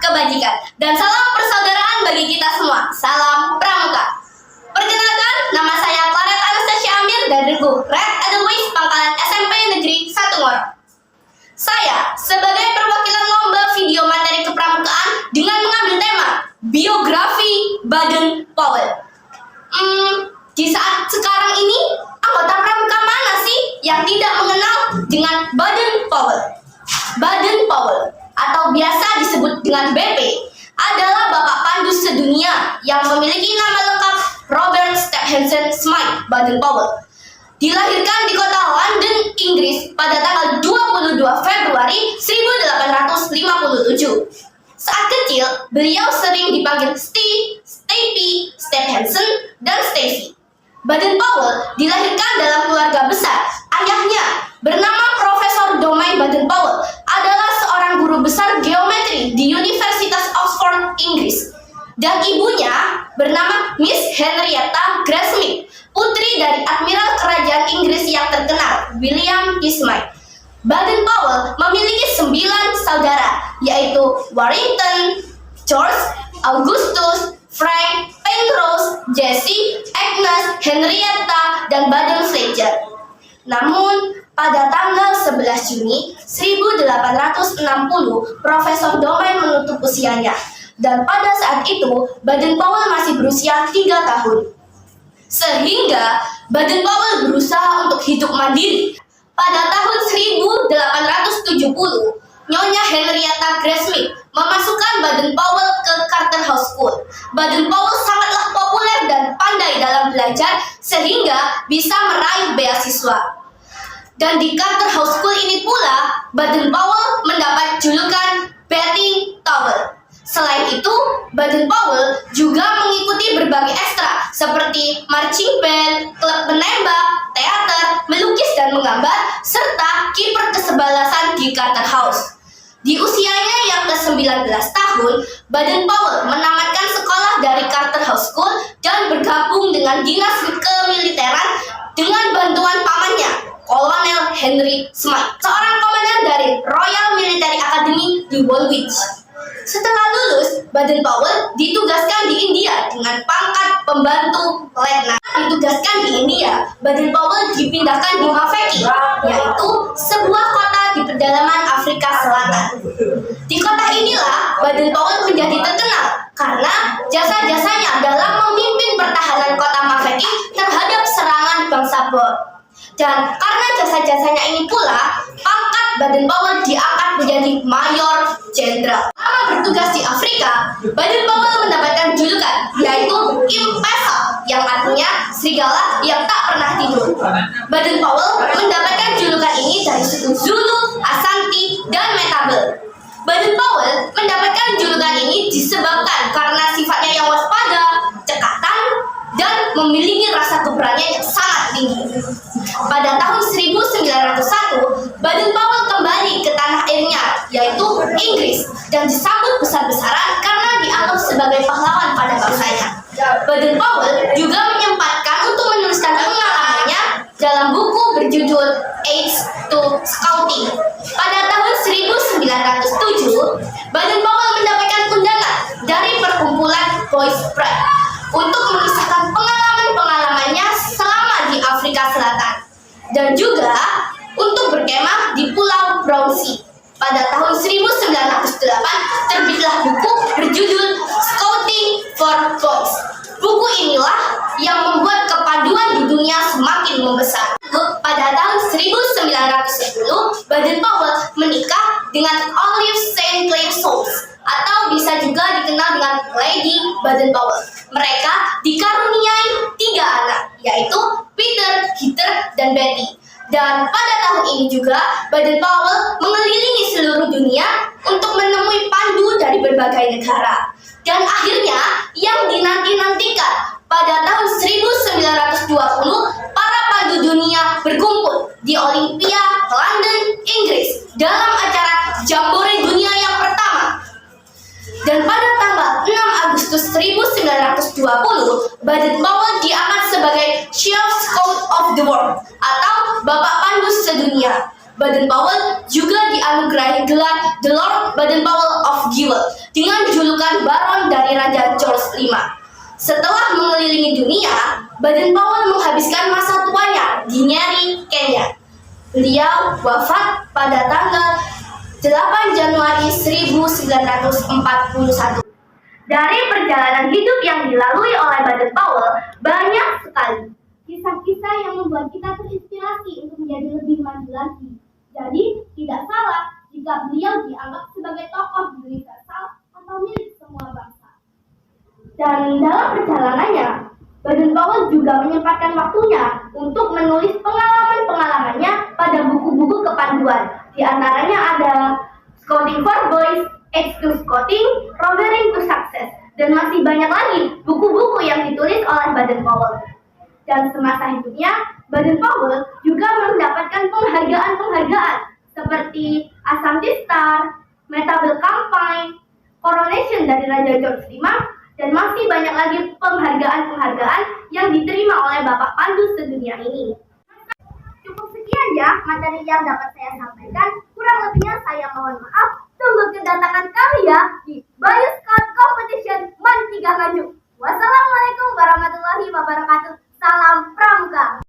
kebajikan. Dan salam persaudaraan bagi kita semua. Salam Pramuka. Perkenalkan, nama saya Claret Anastasia Amir dari Regu Red Edelweiss Pangkalan SMP Negeri 1 Ngoro. Saya sebagai perwakilan lomba video materi kepramukaan dengan mengambil tema biografi Baden-Powell. Di saat sekarang ini, anggota pramuka mana sih yang tidak mengenal dengan Baden-Powell? Baden-Powell atau biasa disebut dengan BP adalah bapak pandu sedunia yang memiliki nama lengkap Robert Stephenson Smythe Baden-Powell. Dilahirkan di kota London, Inggris pada tanggal 22 Februari 1857. Saat kecil, beliau sering dipanggil Steve, Stevie, Stephenson, dan Stevie. Baden-Powell dilahirkan dalam keluarga besar. Ayahnya bernama Profesor Domain Baden-Powell adalah seorang guru besar geometri di Universitas Oxford, Inggris. Dan ibunya bernama Miss Henrietta Grace-Smith, putri dari Admiral Kerajaan Inggris yang terkenal, William Smythe. Baden-Powell memiliki 9 saudara, yaitu Warrington, George, Augustus, Frank, Penrose, Jessie, Agnes, Henrietta, dan Baden-Fletcher. Namun, pada tanggal 11 Juni 1860, Profesor Domain menutup usianya. Dan pada saat itu, Baden-Powell masih berusia 3 tahun. Sehingga, Baden-Powell berusaha untuk hidup mandiri. Pada tahun 1870, Nyonya Henrietta Grace-Smith memasukkan Baden-Powell ke Carter House School. Baden-Powell sangatlah populer dan pandai dalam belajar sehingga bisa meraih beasiswa. Dan di Carter House School ini pula, Baden-Powell mendapat julukan Betty Towel. Selain itu, Baden-Powell juga mengikuti berbagai ekstra seperti marching band, klub menembak, teater, melukis dan menggambar, serta kiper kesebelasan di Carter House. Di usianya yang ke-19 tahun, Baden-Powell menamatkan sekolah dari Carter House School dan bergabung dengan dinas kemiliteran dengan bantuan pamannya, Kolonel Henry Smythe, seorang komandan dari Royal Military Academy di Woolwich. Setelah lulus, Baden-Powell ditugaskan di India dengan pangkat pembantu letnan. Ditugaskan di India, Baden-Powell dipindahkan di Mafeking, yaitu sebuah kota di pedalaman Afrika Selatan. Di kota inilah Baden-Powell menjadi terkenal karena jasa-jasanya dalam memimpin pertahanan kota Mafeking terhadap serangan bangsa Boer. Dan karena jasa-jasanya ini pula, pangkat Baden-Powell diangkat menjadi mayor jenderal. Selama bertugas di Afrika, Baden-Powell mendapatkan julukan, yaitu Impesa, yang artinya serigala yang tak pernah tidur. Baden-Powell mendapatkan julukan ini dari suku Zulu, Ashanti, dan Metabel. Baden-Powell mendapatkan julukan ini disebabkan karena sifatnya yang waspada, cekatan, dan memiliki rasa keberanian yang sangat tinggi. Pada tahun 1901, Baden-Powell kembali ke tanah airnya, yaitu Inggris, dan disambut besar-besaran karena dianggap sebagai pahlawan pada bangsanya. Baden-Powell juga menyempatkan untuk menuliskan pengalamannya dalam buku berjudul Aids to Scouting. Pada tahun 1907, Baden-Powell mendapatkan undangan dari perkumpulan Boys Pride untuk mengisahkan pengalaman-pengalamannya selama di Afrika Selatan dan juga untuk berkemah di Pulau Brownsea. Pada tahun 1908 terbitlah buku berjudul Scouting for Boys. Buku inilah yang membuat kepaduan di dunia semakin membesar. Pada tahun 1910, Baden-Powell menikah dengan Olive St. Clair Soames, atau bisa juga dikenal dengan Lady Baden-Powell. Mereka dikaruniai 3 anak, yaitu Peter, Heather, dan Betty. Dan pada tahun ini juga, Baden-Powell mengelilingi seluruh dunia untuk menemui pandu dari berbagai negara. Dan akhirnya, yang dinanti-nantikan, pada tahun 1920, para pandu dunia berkumpul di Olympia, London, Inggris, dalam acara Jambore Dunia yang pertama. Dan pada tanggal 6 Agustus 1920, Baden-Powell diangkat sebagai Chief Scout of the World, atau Bapak Pandu Sedunia. Baden-Powell juga dianugerahi gelar The Lord Baden-Powell of Jewel dengan julukan Baron dari Raja George V. Setelah mengelilingi dunia, Baden-Powell menghabiskan masa tuanya di Nyeri, Kenya. Beliau wafat pada tanggal 8 Januari 1941. Dari perjalanan hidup yang dilalui oleh Baden-Powell, banyak sekali kisah-kisah yang membuat kita terinspirasi untuk menjadi lebih maju lagi. Jadi, tidak salah jika beliau dianggap sebagai tokoh universal atau milik semua bangsa. Dan dalam perjalanannya, Baden-Powell juga menyempatkan waktunya untuk menulis pengalaman-pengalamannya pada buku-buku kepanduan. Di antaranya ada Scouting for Boys, Age to Scouting, Roaring to Success, dan masih banyak lagi buku-buku yang ditulis oleh Baden-Powell. Dan semasa hidupnya, Baden-Powell juga mendapatkan penghargaan-penghargaan seperti Ashanti Star, Metabel Campaign, Coronation dari Raja George V, dan masih banyak lagi penghargaan-penghargaan yang diterima oleh Bapak Pandu sedunia ini. Cukup sekian ya materi yang dapat saya sampaikan. Kurang lebihnya saya mohon maaf. Tunggu kedatangan kami ya di Bayu Scout Competition Man 3 Nganjuk. Wassalamualaikum warahmatullahi wabarakatuh. Salam Pramuka.